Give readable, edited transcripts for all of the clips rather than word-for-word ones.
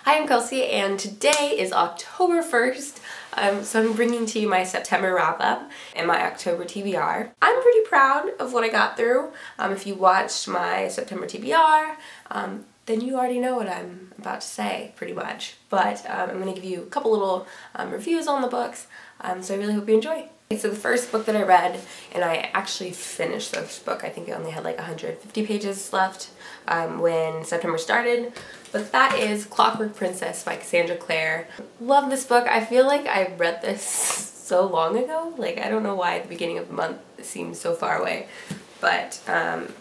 Hi, I'm Kelsey, and today is October 1st, so I'm bringing to you my September wrap-up and my October TBR. I'm pretty proud of what I got through. If you watched my September TBR, then you already know what I'm about to say, pretty much. But I'm going to give you a couple little reviews on the books, so I really hope you enjoy. So the first book that I read, and I actually finished this book, I think it only had like 150 pages left when September started, but that is Clockwork Princess by Cassandra Clare. Love this book. I feel like I read this so long ago. Like, I don't know why the beginning of the month seems so far away. But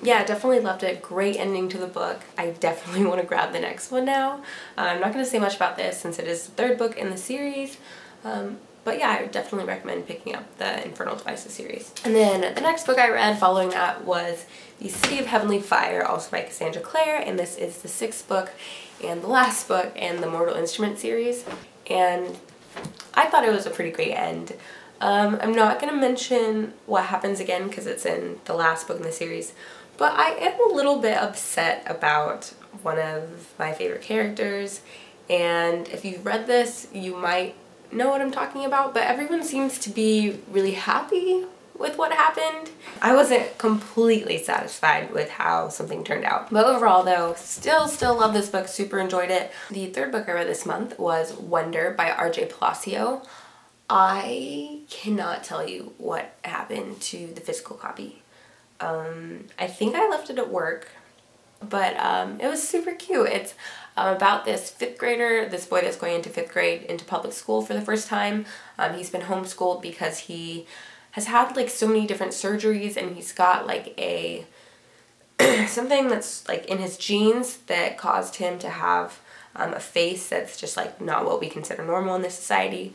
yeah, definitely loved it. Great ending to the book. I definitely want to grab the next one now. I'm not going to say much about this since it is the third book in the series. But yeah, I would definitely recommend picking up the Infernal Devices series. And then the next book I read following that was The City of Heavenly Fire, also by Cassandra Clare, and this is the sixth book and the last book in the Mortal Instrument series. And I thought it was a pretty great end. I'm not going to mention what happens again because it's in the last book in the series, but I am a little bit upset about one of my favorite characters, and if you've read this, you might know what I'm talking about, but everyone seems to be really happy with what happened. I wasn't completely satisfied with how something turned out. But overall though, still love this book, super enjoyed it. The third book I read this month was Wonder by R.J. Palacio. I cannot tell you what happened to the physical copy. I think I left it at work, but it was super cute. It's about this fifth grader, this boy that's going into fifth grade into public school for the first time. He's been homeschooled because he has had like so many different surgeries, and he's got like a something that's like in his genes that caused him to have a face that's just like not what we consider normal in this society.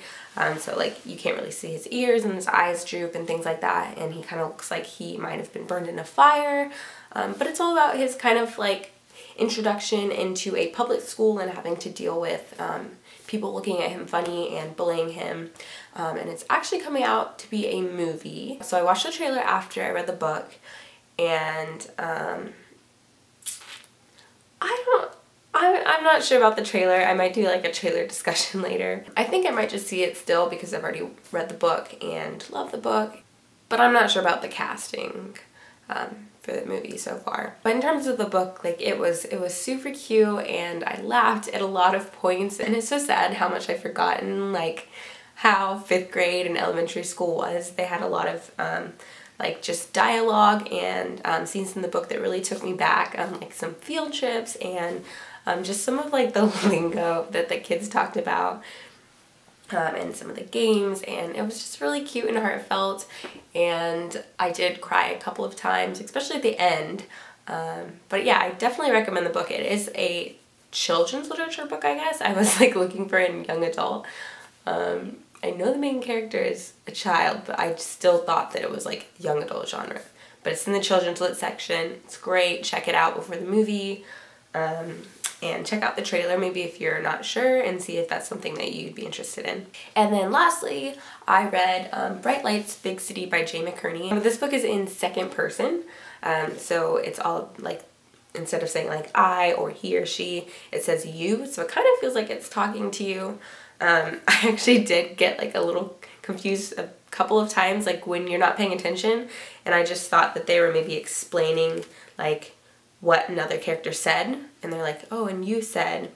So like you can't really see his ears and his eyes droop and things like that, and he kind of looks like he might have been burned in a fire. But it's all about his kind of like introduction into a public school and having to deal with people looking at him funny and bullying him. And it's actually coming out to be a movie. So I watched the trailer after I read the book, and I'm not sure about the trailer. I might do like a trailer discussion later. I think I might just see it still because I've already read the book and love the book, but I'm not sure about the casting for the movie so far. But in terms of the book, like it was super cute, and I laughed at a lot of points, and it's so sad how much I've forgotten like how fifth grade and elementary school was. They had a lot of like just dialogue and scenes in the book that really took me back, like some field trips and just some of like the lingo that the kids talked about. And some of the games, and it was just really cute and heartfelt, and I did cry a couple of times, especially at the end. But yeah, I definitely recommend the book. It is a children's literature book, I guess. I was like looking for a young adult. I know the main character is a child, but I still thought that it was like young adult genre. But it's in the children's lit section. It's great. Check it out before the movie. And check out the trailer maybe if you're not sure, and see if that's something that you'd be interested in. And then lastly, I read Bright Lights, Big City by Jay McCurney. This book is in second person, so it's all like, instead of saying like I or he or she, it says you, so it kind of feels like it's talking to you. I actually did get like a little confused a couple of times, like when you're not paying attention, and I just thought that they were maybe explaining like what another character said, and they're like, oh, and you said,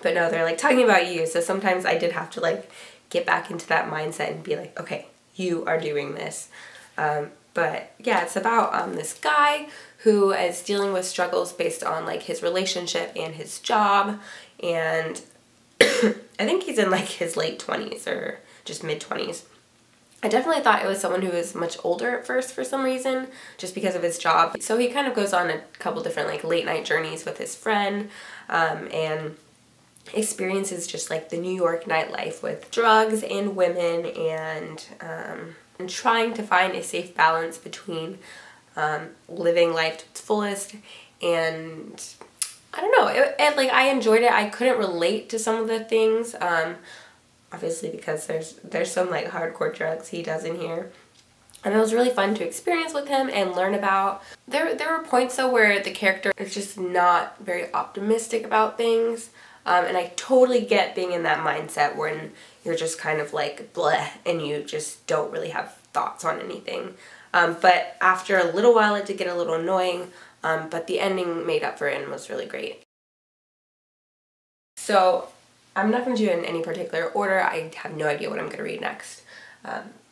but no, they're like talking about you. So sometimes I did have to like get back into that mindset and be like, okay, you are doing this. But yeah, it's about this guy who is dealing with struggles based on like his relationship and his job, and I think he's in like his late 20s or just mid 20s. I definitely thought it was someone who was much older at first for some reason, just because of his job. So he kind of goes on a couple different like late night journeys with his friend, and experiences just like the New York nightlife with drugs and women, and trying to find a safe balance between living life to its fullest. And I don't know, like I enjoyed it. I couldn't relate to some of the things, obviously because there's some like hardcore drugs he does in here. And it was really fun to experience with him and learn about. There were points though where the character is just not very optimistic about things. And I totally get being in that mindset when you're just kind of like bleh and you just don't really have thoughts on anything. But after a little while it did get a little annoying, but the ending made up for it and was really great. So I'm not going to do it in any particular order. I have no idea what I'm going to read next,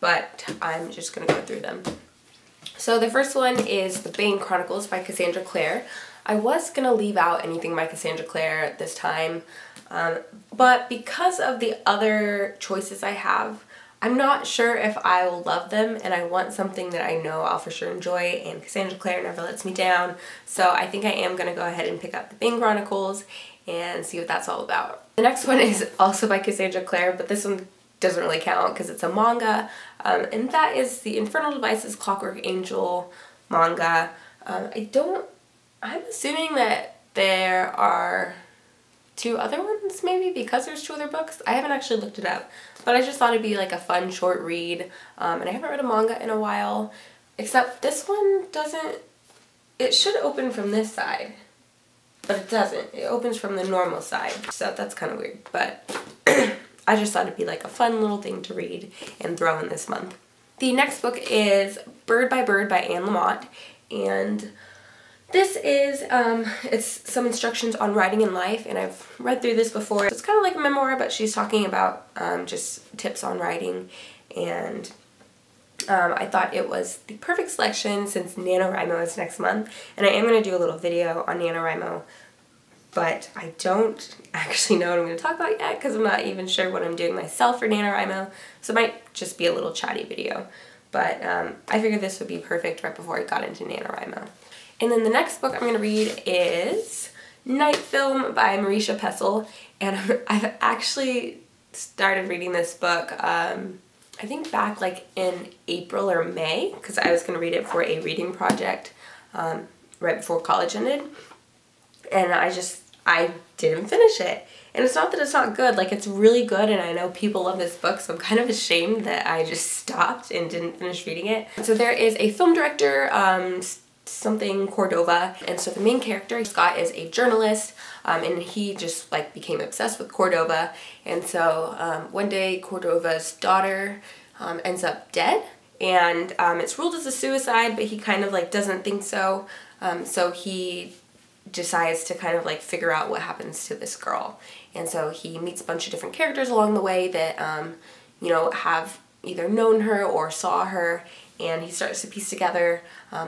but I'm just going to go through them. So the first one is The Bane Chronicles by Cassandra Clare. I was going to leave out anything by Cassandra Clare this time, but because of the other choices I have, I'm not sure if I will love them, and I want something that I know I'll for sure enjoy, and Cassandra Clare never lets me down, so I think I am going to go ahead and pick up The Bane Chronicles and see what that's all about. The next one is also by Cassandra Clare, but this one doesn't really count because it's a manga, and that is the Infernal Devices Clockwork Angel manga. I'm assuming that there are 2 other ones maybe because there's 2 other books. I haven't actually looked it up, but I just thought it'd be like a fun short read, and I haven't read a manga in a while, except this one doesn't, it should open from this side, but it doesn't. It opens from the normal side, so that's kind of weird, but I just thought it'd be like a fun little thing to read and throw in this month. The next book is Bird by Anne Lamott, and this is, it's some instructions on writing in life, and I've read through this before. It's kind of like a memoir, but she's talking about just tips on writing, and I thought it was the perfect selection since NaNoWriMo is next month, and I am going to do a little video on NaNoWriMo, but I don't actually know what I'm going to talk about yet because I'm not even sure what I'm doing myself for NaNoWriMo, so it might just be a little chatty video, but I figured this would be perfect right before I got into NaNoWriMo. And then the next book I'm going to read is Night Film by Marisha Pessl, and I've actually started reading this book, I think back like in April or May, because I was going to read it for a reading project right before college ended, and I didn't finish it. And it's not that it's not good, like it's really good, and I know people love this book, so I'm kind of ashamed that I just stopped and didn't finish reading it. So there is a film director, something Cordova, and so the main character, Scott, is a journalist, and he just like became obsessed with Cordova, and so one day Cordova's daughter ends up dead, and it's ruled as a suicide, but he kind of like doesn't think so, so he decides to kind of like figure out what happens to this girl, and so he meets a bunch of different characters along the way that you know, have either known her or saw her, and he starts to piece together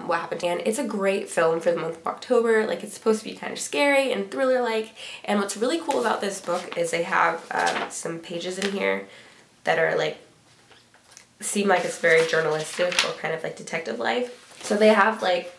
what happened. And it's a great film for the month of October. Like, it's supposed to be kind of scary and thriller-like, and what's really cool about this book is they have some pages in here that are like, seem like it's very journalistic or kind of like detective life. So they have like,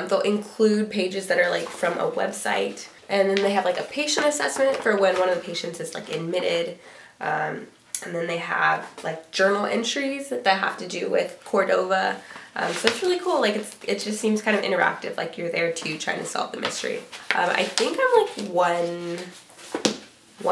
they'll include pages that are like from a website, and then they have like a patient assessment for when one of the patients is like admitted, and then they have like journal entries that have to do with Cordova. So it's really cool. Like it just seems kind of interactive. Like you're there too, trying to solve the mystery. I think I'm like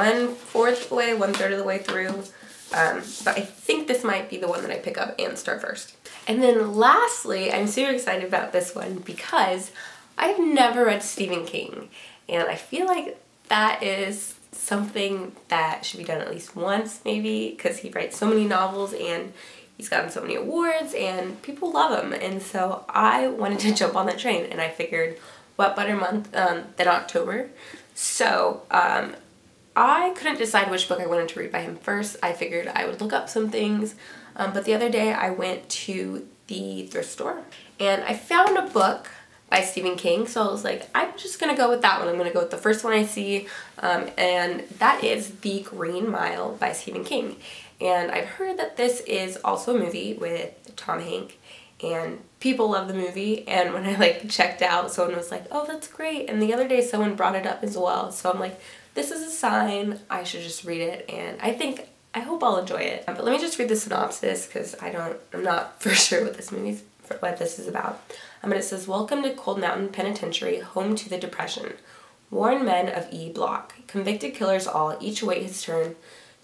1/4 of the way, 1/3 of the way through. But I think this might be the one that I pick up and start first. And then lastly, I'm super excited about this one because I've never read Stephen King, and I feel like that is something that should be done at least once maybe, because he writes so many novels and he's gotten so many awards and people love him, and so I wanted to jump on that train, and I figured what better month than October. So I couldn't decide which book I wanted to read by him first. I figured I would look up some things, but the other day I went to the thrift store and I found a book by Stephen King, so I was like, I'm just gonna go with that one. I'm gonna go with the first one I see, and that is The Green Mile by Stephen King. And I've heard that this is also a movie with Tom Hanks, and people love the movie, and when I like checked out, someone was like, oh, that's great, and the other day someone brought it up as well, so I'm like, this is a sign, I should just read it, and I hope I'll enjoy it. But let me just read the synopsis, because I'm not for sure what this is about. But it says, welcome to Cold Mountain Penitentiary, home to the Depression. Worn men of E Block, convicted killers all, each await his turn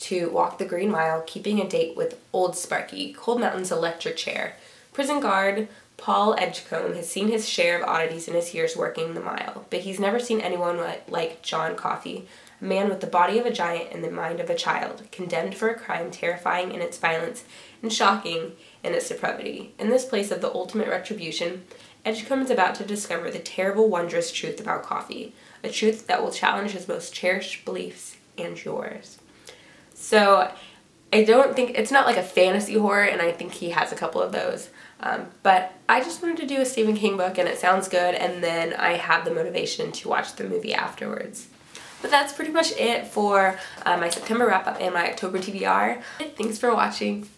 to walk the Green Mile, keeping a date with Old Sparky, Cold Mountain's electric chair. Prison guard Paul Edgecombe has seen his share of oddities in his years working the mile, but he's never seen anyone like John Coffey, A man with the body of a giant and the mind of a child, condemned for a crime terrifying in its violence and shocking in its depravity. In this place of the ultimate retribution, Edgecombe is about to discover the terrible, wondrous truth about coffee, a truth that will challenge his most cherished beliefs and yours. So I don't think, it's not like a fantasy horror, and I think he has a couple of those. But I just wanted to do a Stephen King book, and it sounds good, and then I have the motivation to watch the movie afterwards. But that's pretty much it for my September wrap-up and my October TBR. Thanks for watching.